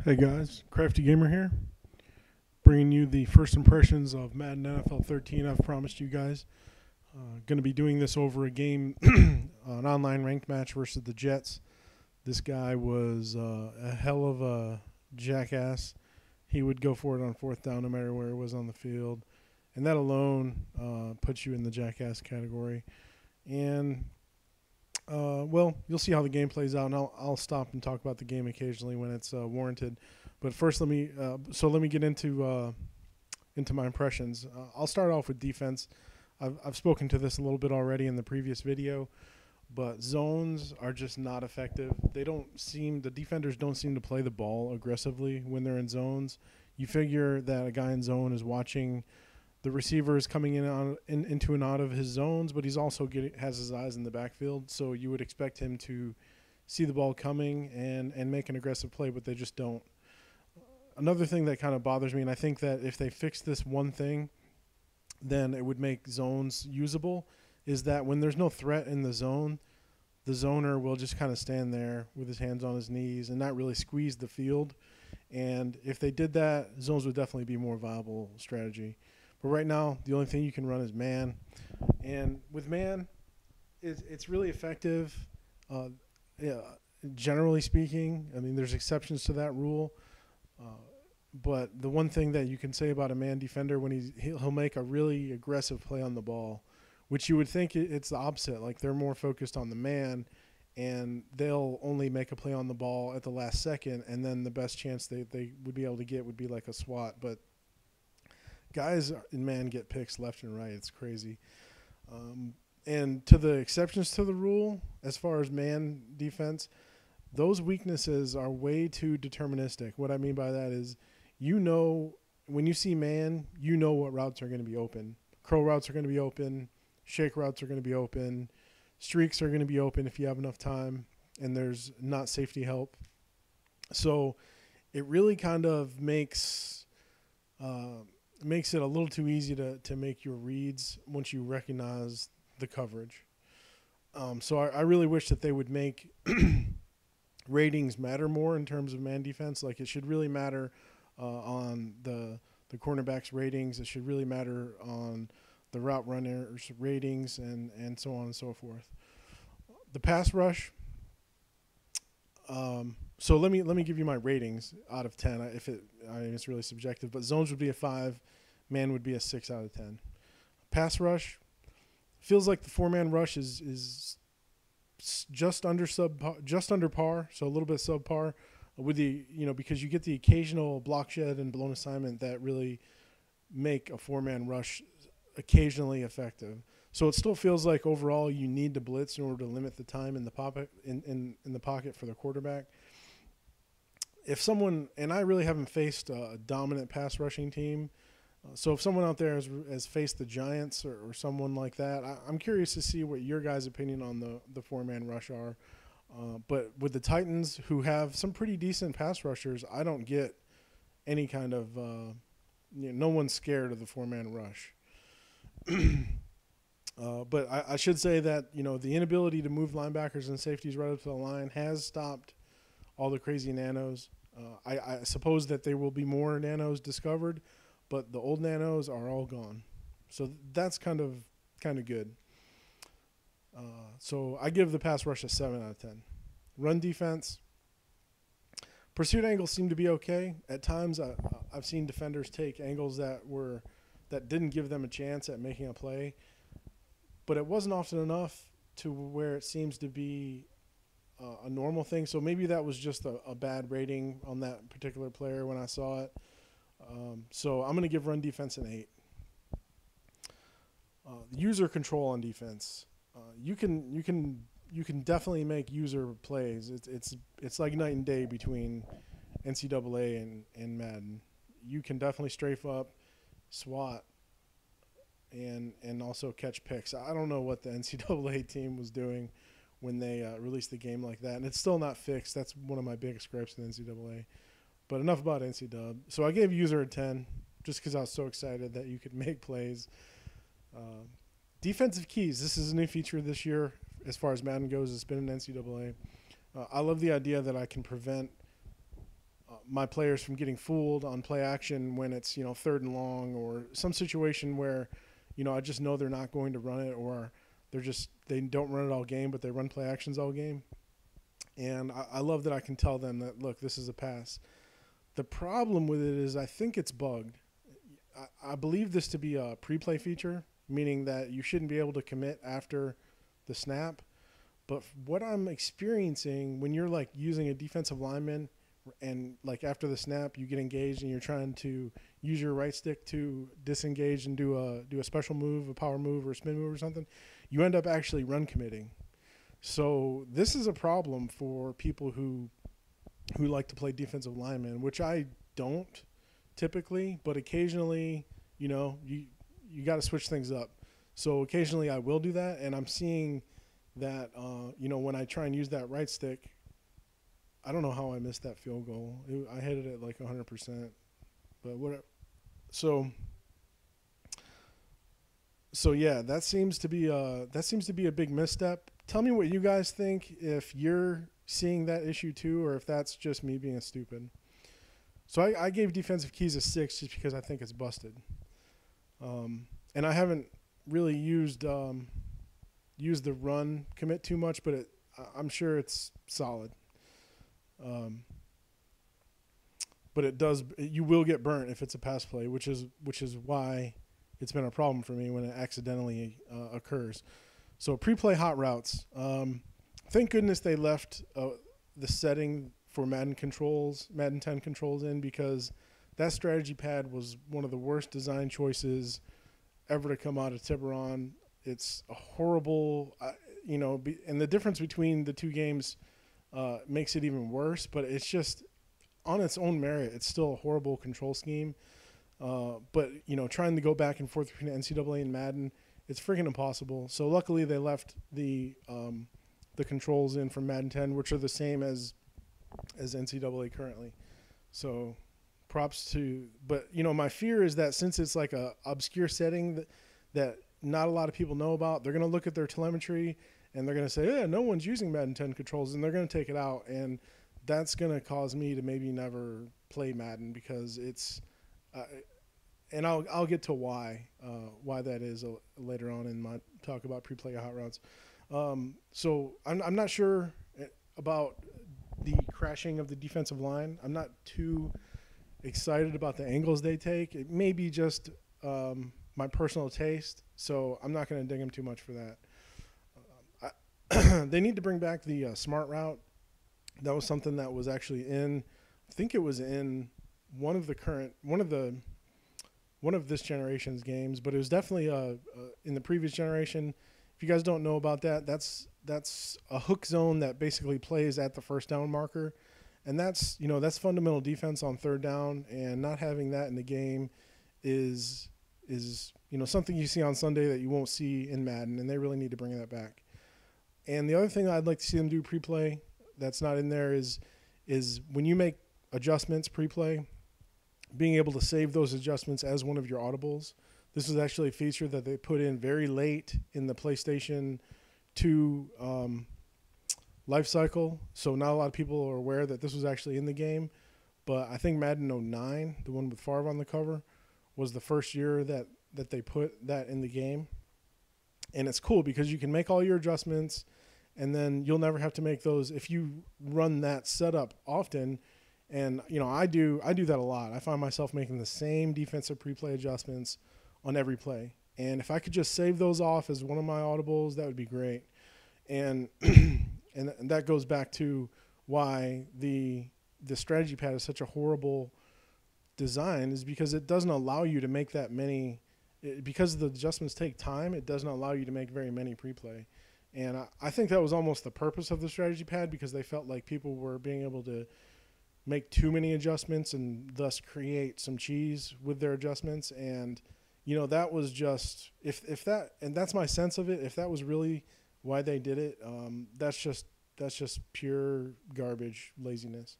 Hey guys, Crafty Gamer here, bringing you the first impressions of Madden NFL 13. I've promised you guys. Going to be doing this over a game, an online ranked match versus the Jets. This guy was a hell of a jackass. He would go for it on fourth down no matter where it was on the field. And that alone puts you in the jackass category. And well, you'll see how the game plays out, and I'll stop and talk about the game occasionally when it's warranted. But first, let me get into my impressions. I'll start off with defense. I've spoken to this a little bit already in the previous video, but zones are just not effective. The defenders don't seem to play the ball aggressively when they're in zones. You figure that a guy in zone is watching the receiver is coming into and out of his zones, but he's also has his eyes in the backfield. So you would expect him to see the ball coming and make an aggressive play, but they just don't. Another thing that kind of bothers me, and I think that if they fix this one thing, then it would make zones usable, is that when there's no threat in the zone, the zoner will just kind of stand there with his hands on his knees and not really squeeze the field. And if they did that, zones would definitely be a more viable strategy. But right now, the only thing you can run is man. And with man, it's really effective, generally speaking. I mean, there's exceptions to that rule. But the one thing that you can say about a man defender, when he'll make a really aggressive play on the ball, which you would think it's the opposite. Like, they're more focused on the man, and they'll only make a play on the ball at the last second, and then the best chance they would be able to get would be like a swat. But guys in man get picks left and right. It's crazy. And to the exceptions to the rule, as far as man defense, those weaknesses are way too deterministic. What I mean by that is, when you see man, you know what routes are going to be open. Curl routes are going to be open. Shake routes are going to be open. Streaks are going to be open if you have enough time, and there's not safety help. So it really kind of makes it a little too easy to make your reads once you recognize the coverage. So I really wish that they would make ratings matter more in terms of man defense. Like, it should really matter on the cornerback's ratings. It should really matter on the route runners' ratings and so on and so forth. The pass rush. So let me give you my ratings out of 10. It's really subjective, but zones would be a 5, man would be a 6 out of 10. Pass rush feels like the 4-man rush is just under par, so a little bit subpar with because you get the occasional block shed and blown assignment that really make a 4-man rush occasionally effective. So it still feels like overall you need to blitz in order to limit the time in the pocket in the pocket for the quarterback. If someone, and I really haven't faced a dominant pass rushing team, so if someone out there has faced the Giants or someone like that, I'm curious to see what your guys' opinion on the 4-man rush are. But with the Titans, who have some pretty decent pass rushers, I don't get any kind of no one's scared of the 4-man rush. But I should say that the inability to move linebackers and safeties right up to the line has stopped all the crazy nanos. I suppose that there will be more nanos discovered, but the old nanos are all gone. So that's kind of good. So I give the pass rush a 7 out of 10. Run defense. Pursuit angles seem to be okay. At times I've seen defenders take angles that didn't give them a chance at making a play, but it wasn't often enough to where it seems to be a normal thing. So maybe that was just a bad rating on that particular player when I saw it. So I'm going to give run defense an 8. User control on defense. You can definitely make user plays. It's like night and day between NCAA and Madden. You can definitely strafe up, SWAT, and also catch picks. I don't know what the NCAA team was doing when they released the game like that, and it's still not fixed. That's one of my biggest gripes with NCAA. But enough about NCAA. So I gave user a 10 just because I was so excited that you could make plays. Defensive keys. This is a new feature this year as far as Madden goes. It's been in NCAA. I love the idea that I can prevent my players from getting fooled on play action when it's, third and long or some situation where, I just know they're not going to run it, or they don't run it all game, but they run play actions all game. And I love that I can tell them that, look, this is a pass. The problem with it is I think it's bugged. I believe this to be a pre-play feature, meaning that you shouldn't be able to commit after the snap. But what I'm experiencing when you're like using a defensive lineman and like after the snap you get engaged and you're trying to use your right stick to disengage and do a special move, a power move or a spin move or something, you end up actually run committing. So this is a problem for people who like to play defensive lineman, which I don't typically, but occasionally, you got to switch things up. So occasionally I will do that, and I'm seeing that, when I try and use that right stick, I don't know how I missed that field goal. I hit it at like 100%, but whatever. So yeah, that seems to be a big misstep. Tell me what you guys think, if you're seeing that issue too, or if that's just me being stupid. So I gave defensive keys a 6 just because I think it's busted. And I haven't really used the run commit too much, but I'm sure it's solid. But you will get burnt if it's a pass play, which is why it's been a problem for me when it accidentally occurs. So pre-play hot routes. Thank goodness they left the setting for Madden 10 controls in, because that strategy pad was one of the worst design choices ever to come out of Tiburon. It's a horrible, and the difference between the two games makes it even worse, but it's just on its own merit, it's still a horrible control scheme. But, trying to go back and forth between NCAA and Madden, it's freaking impossible. So luckily they left the controls in from Madden 10, which are the same as NCAA currently. So props to, but my fear is that since it's like a obscure setting that not a lot of people know about, they're going to look at their telemetry and they're going to say, yeah, no one's using Madden 10 controls, and they're going to take it out. And that's going to cause me to maybe never play Madden, because it's, and I'll get to why that is later on in my talk about pre-play hot routes. So I'm not sure about the crashing of the defensive line. I'm not too excited about the angles they take. It may be just my personal taste, so I'm not going to dig them too much for that. They need to bring back the smart route. That was something that was actually I think it was in one of this generation's games, but it was definitely in the previous generation. If you guys don't know about that, that's a hook zone that basically plays at the first down marker, and that's fundamental defense on third down. And not having that in the game is something you see on Sunday that you won't see in Madden, and they really need to bring that back. And the other thing I'd like to see them do pre-play that's not in there is when you make adjustments pre-play, being able to save those adjustments as one of your audibles. This is actually a feature that they put in very late in the PlayStation 2 life cycle, so not a lot of people are aware that this was actually in the game. But I think Madden 09, the one with Favre on the cover, was the first year that they put that in the game. And it's cool because you can make all your adjustments, and then you'll never have to make those if you run that setup often. And I do that a lot. I find myself making the same defensive pre-play adjustments on every play. And if I could just save those off as one of my audibles, that would be great. And and that goes back to why the strategy pad is such a horrible design, is because it doesn't allow you to make that many. Because the adjustments take time, it doesn't allow you to make very many pre-play. And I think that was almost the purpose of the strategy pad, because they felt like people were being able to make too many adjustments and thus create some cheese with their adjustments. And that was just if that, and that's my sense of it, if that was really why they did it, that's just pure garbage laziness.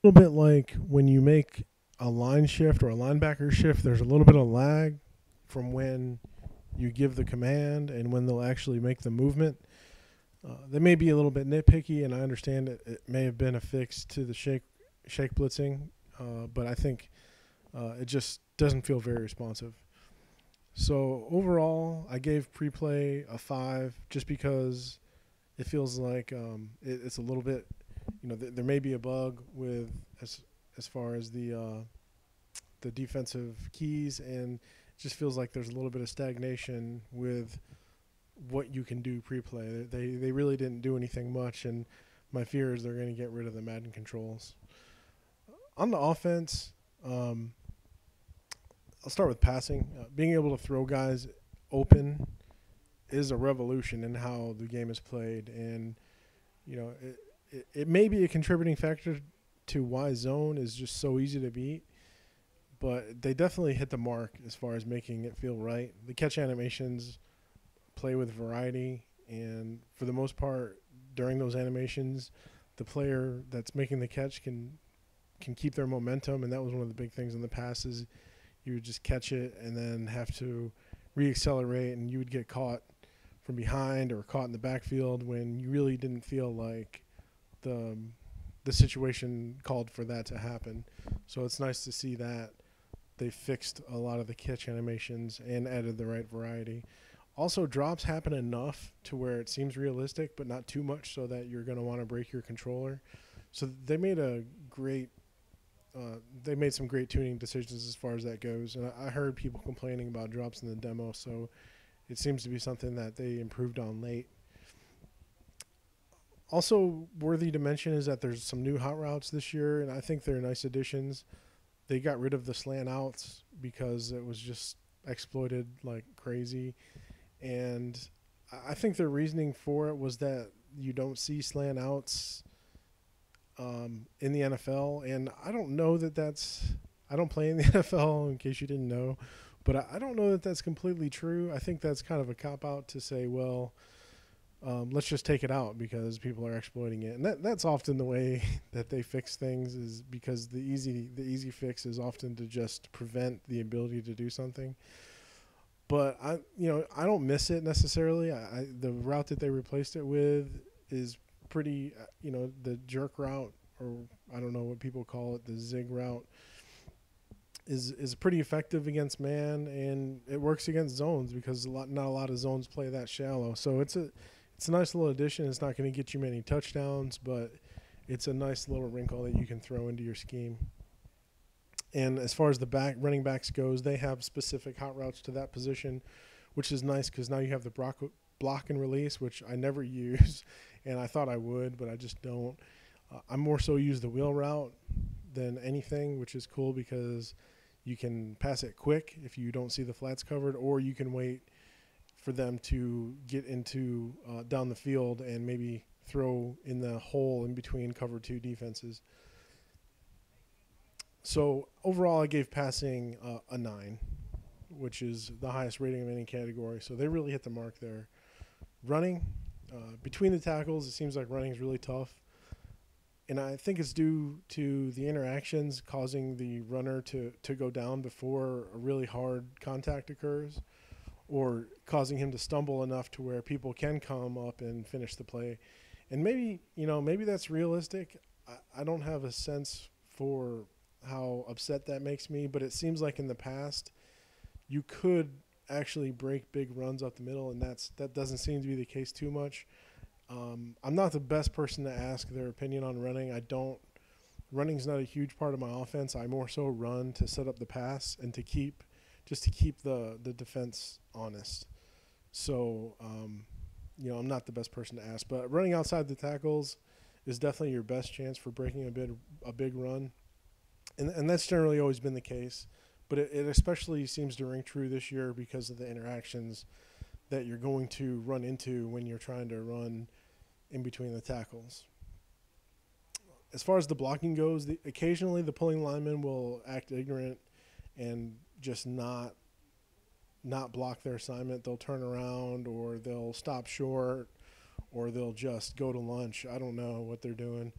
A little bit like when you make a line shift or a linebacker shift, there's a little bit of lag from when you give the command and when they'll actually make the movement. They may be a little bit nitpicky, and I understand it may have been a fix to the shake blitzing, but I think it just doesn't feel very responsive. So overall, I gave pre-play a 5 just because it feels like it's a little bit, there may be a bug with as far as the defensive keys, and it just feels like there's a little bit of stagnation with what you can do pre-play. They really didn't do anything much, and my fear is they're going to get rid of the Madden controls. On the offense, I'll start with passing. Being able to throw guys open is a revolution in how the game is played, and it may be a contributing factor to why zone is just so easy to beat, but they definitely hit the mark as far as making it feel right. The catch animations play with variety, and for the most part, during those animations, the player that's making the catch can keep their momentum, and that was one of the big things in the past is you would just catch it and then have to reaccelerate, and you would get caught from behind or caught in the backfield when you really didn't feel like the situation called for that to happen. So it's nice to see that they fixed a lot of the catch animations and added the right variety. Also, drops happen enough to where it seems realistic, but not too much so that you're going to want to break your controller. So they made some great tuning decisions as far as that goes. And I heard people complaining about drops in the demo, so it seems to be something that they improved on late. Also worthy to mention is that there's some new hot routes this year, and I think they're nice additions. They got rid of the slant outs because it was just exploited like crazy. And I think their reasoning for it was that you don't see slant outs in the NFL. And I don't know that I don't play in the NFL, in case you didn't know. But I don't know that that's completely true. I think that's kind of a cop-out to say, well, let's just take it out because people are exploiting it. And that's often the way that they fix things, is because the easy fix is often to just prevent the ability to do something. But I don't miss it necessarily. The route that they replaced it with is pretty, the jerk route, or I don't know what people call it, the zig route, is pretty effective against man, and it works against zones because not a lot of zones play that shallow. So it's a nice little addition. It's not going to get you many touchdowns, but it's a nice little wrinkle that you can throw into your scheme. And as far as the running backs goes, they have specific hot routes to that position, which is nice because now you have the block and release, which I never use, and I thought I would, but I just don't. I more so use the wheel route than anything, which is cool because you can pass it quick if you don't see the flats covered, or you can wait for them to get into down the field and maybe throw in the hole in between cover two defenses. So overall, I gave passing a 9, which is the highest rating of any category. So they really hit the mark there. Running, between the tackles, it seems like running is really tough. And I think it's due to the interactions causing the runner to go down before a really hard contact occurs, or causing him to stumble enough to where people can come up and finish the play. And maybe that's realistic. I don't have a sense for how upset that makes me, but it seems like in the past you could actually break big runs up the middle, and that doesn't seem to be the case too much. I'm not the best person to ask their opinion on running. Running's not a huge part of my offense. I more so run to set up the pass and to keep the defense honest. So, I'm not the best person to ask, but running outside the tackles is definitely your best chance for breaking a big run. And that's generally always been the case, but it especially seems to ring true this year because of the interactions that you're going to run into when you're trying to run in between the tackles. As far as the blocking goes, occasionally the pulling lineman will act ignorant and just not block their assignment. They'll turn around, or they'll stop short, or they'll just go to lunch. I don't know what they're doing.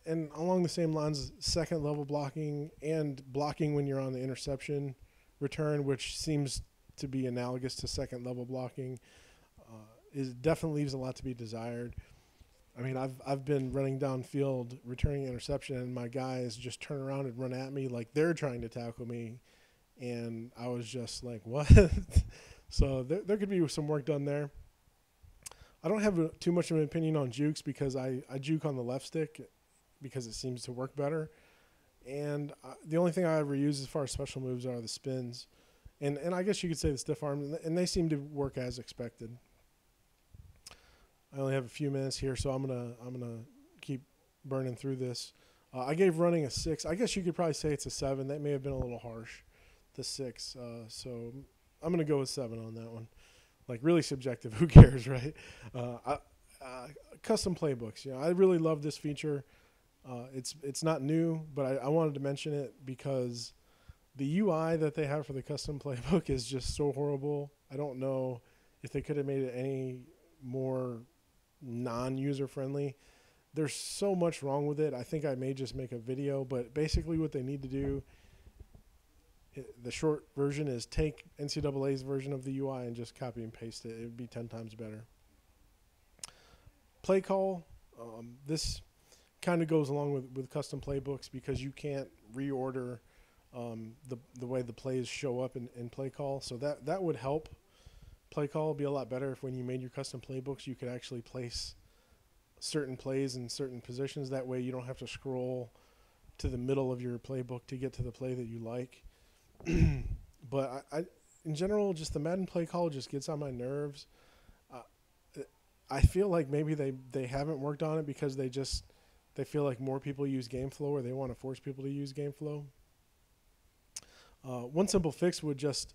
And along the same lines, second level blocking and blocking when you're on the interception return, which seems to be analogous to second level blocking, is definitely leaves a lot to be desired. I mean, I've been running downfield, returning interception, and my guys just turn around and run at me like they're trying to tackle me, and I was just like, what? So there could be some work done there. I don't have too much of an opinion on jukes because I juke on the left stick because it seems to work better. And the only thing I ever use as far as special moves are the spins. And I guess you could say the stiff arm, and they seem to work as expected. I only have a few minutes here, so I'm gonna keep burning through this. I gave running a 6. I guess you could probably say it's a 7. That may have been a little harsh, the 6. So I'm gonna go with 7 on that one. Like, really subjective. Who cares, right? Custom playbooks. You know, I really love this feature. It's not new, but I wanted to mention it because the UI that they have for the custom playbook is just so horrible. I don't know if they could have made it any more non-user friendly. There's so much wrong with it. I think I may just make a video, but basically what they need to do, the short version is take NCAA's version of the UI and just copy and paste it. It would be 10 times better. Play call. This kind of goes along with custom playbooks because you can't reorder the way the plays show up in play call. So that would help play call be a lot better if when you made your custom playbooks you could actually place certain plays in certain positions. That way you don't have to scroll to the middle of your playbook to get to the play that you like. But I in general, just the Madden play call just gets on my nerves. I feel like maybe they haven't worked on it because they feel like more people use GameFlow, or they want to force people to use GameFlow. One simple fix would just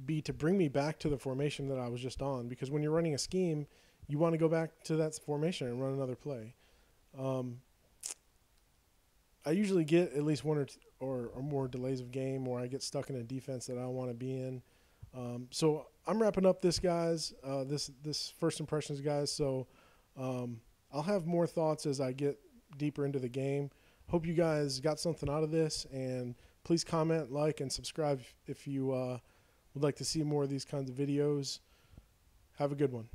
be to bring me back to the formation that I was just on, because when you're running a scheme, you want to go back to that formation and run another play. I usually get at least one or more delays of game, or I get stuck in a defense that I don't want to be in. So I'm wrapping up this, guys, this first impressions, guys. So I'll have more thoughts as I get deeper into the game. Hope you guys got something out of this, and please comment, like, and subscribe if you would like to see more of these kinds of videos. Have a good one.